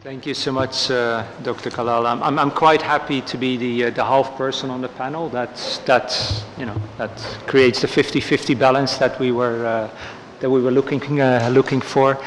Thank you so much, Dr. Kalal. I'm quite happy to be the half person on the panel. That creates the 50-50 balance that we were looking for.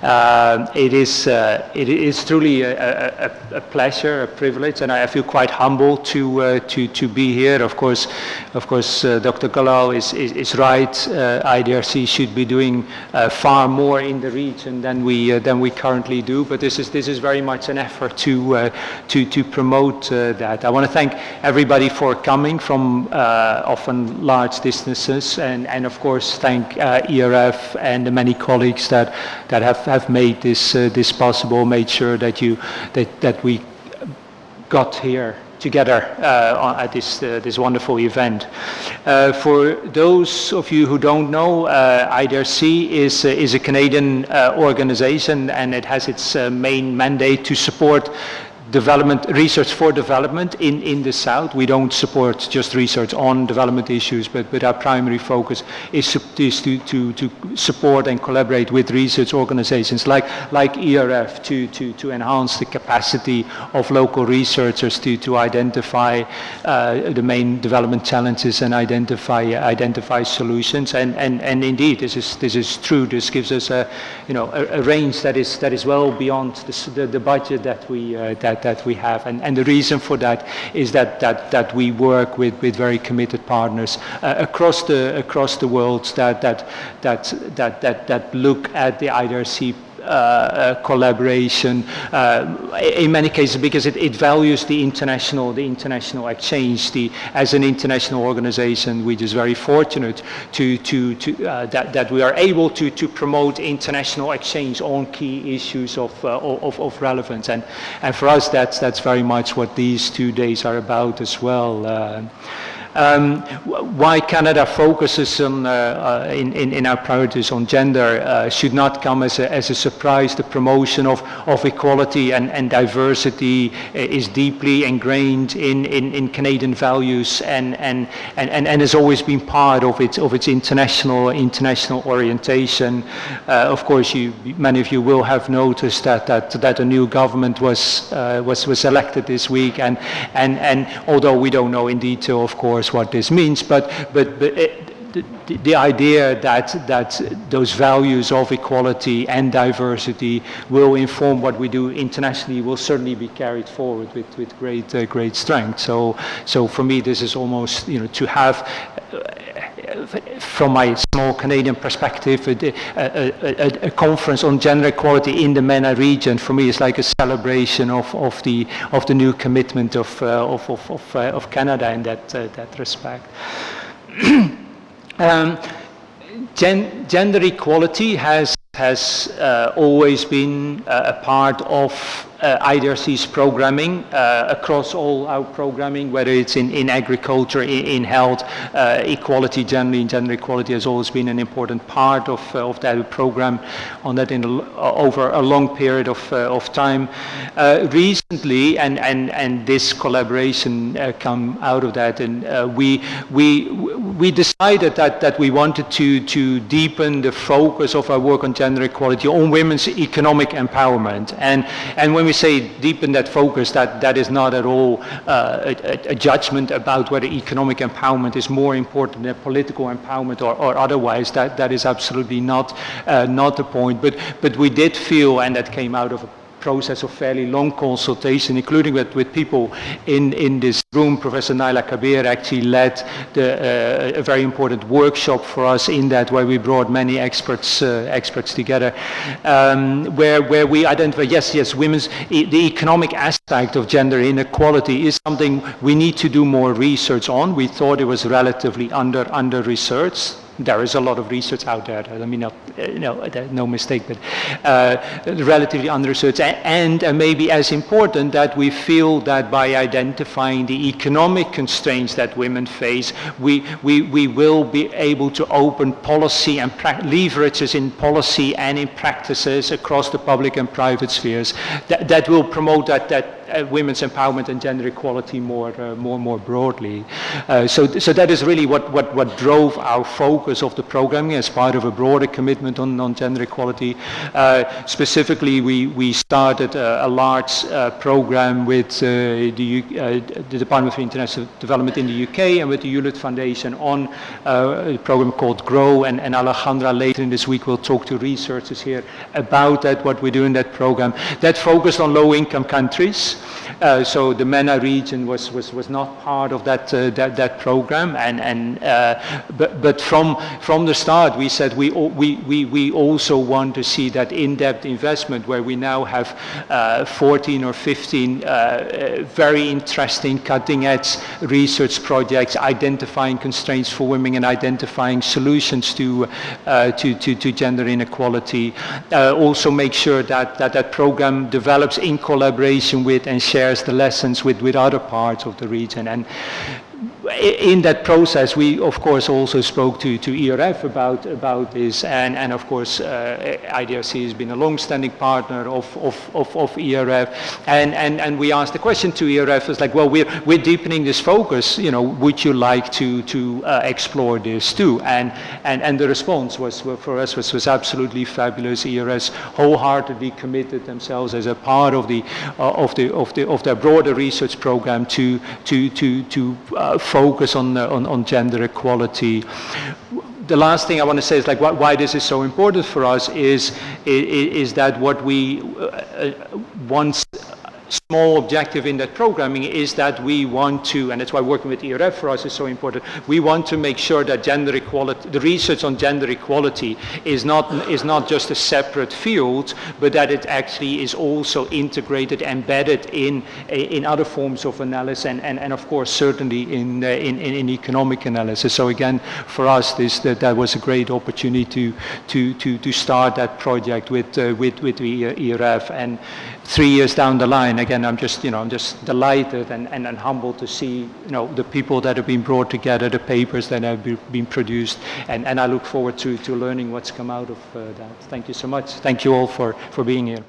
It is truly a pleasure, a privilege, and I feel quite humbled to be here. Of course, Dr. Kalal is right. IDRC should be doing far more in the region than we currently do. But this is very much an effort to promote that. I want to thank everybody for coming from often large distances, and of course thank ERF and the many colleagues that have made this possible, made sure that we got here together at this wonderful event. For those of you who don't know, IDRC is a Canadian organization, and it has its main mandate to support research for development in the South. We don't support just research on development issues, but our primary focus is to support and collaborate with research organizations like ERF to enhance the capacity of local researchers to identify the main development challenges and identify solutions. And indeed, this is true. This gives us a range that is well beyond the budget that we have, and the reason for that is that we work with very committed partners across the world that look at the IDRC collaboration in many cases because it values the international exchange. As an international organization, we're just very fortunate that we are able to promote international exchange on key issues of relevance, and for us that's very much what these 2 days are about as well. Why Canada focuses on in our priorities on gender should not come as a surprise. The promotion of equality and diversity is deeply ingrained in Canadian values and has always been part of its international orientation. Of course, many of you will have noticed that a new government was elected this week, and although we don't know in detail, of course, what this means, but the idea that those values of equality and diversity will inform what we do internationally will certainly be carried forward with great strength. So for me, this is almost to have, from my small Canadian perspective, a conference on gender equality in the MENA region. For me, is like a celebration of the new commitment of Canada in that respect. Gender equality has always been a part of IDRC's programming, across all our programming, whether it's in agriculture, in health, equality generally, and gender equality has always been an important part of that program on that over a long period of time. Recently, and this collaboration come out of that, and we decided that we wanted to deepen the focus of our work on gender equality on women's economic empowerment, and when we say deepen that focus, that is not at all a judgment about whether economic empowerment is more important than political empowerment or otherwise. That is absolutely not the point. But we did feel, and that came out of a process of fairly long consultation, including with people in this room. Professor Naila Kabir actually led a very important workshop for us in that, where we brought many experts together, where we identify, yes, the economic aspect of gender inequality is something we need to do more research on. We thought it was relatively under researched. There is a lot of research out there. I mean, no mistake, but relatively under-researched. And maybe as important, that we feel that by identifying the economic constraints that women face, we will be able to open policy and leverages in policy and in practices across the public and private spheres that will promote that women's empowerment and gender equality more broadly. So that is really what drove our focus of the programming as part of a broader commitment on gender equality. Specifically, we started a large program with the Department for International Development in the UK and with the Hewlett Foundation on a program called GROW, and Alejandra later in this week will talk to researchers here about that, what we do in that program. That focused on low-income countries. So the MENA region was not part of that program, but from the start we said we also want to see that in-depth investment where we now have 14 or 15 very interesting cutting-edge research projects identifying constraints for women and identifying solutions to gender inequality. Also make sure that program develops in collaboration with and shares the lessons with other parts of the region. And in that process, we of course also spoke to ERF about this, and of course IDRC has been a long-standing partner of ERF, and we asked the question to ERF, it's like, well, we're deepening this focus, you know, would you like to explore this too? And the response was for us was absolutely fabulous. ERS wholeheartedly committed themselves as a part of their broader research program to focus on gender equality. The last thing I want to say is like why this is so important for us is that what we once small objective in that programming is that we want to, and that's why working with ERF for us is so important, we want to make sure that gender equality, the research on gender equality is not just a separate field, but that it actually is also integrated, embedded in other forms of analysis, and of course certainly in economic analysis. So again, for us that was a great opportunity to start that project with the ERF, and 3 years down the line, again, I'm just delighted and humbled to see, the people that have been brought together, the papers that have been produced, and I look forward to learning what's come out of that. Thank you so much. Thank you all for being here.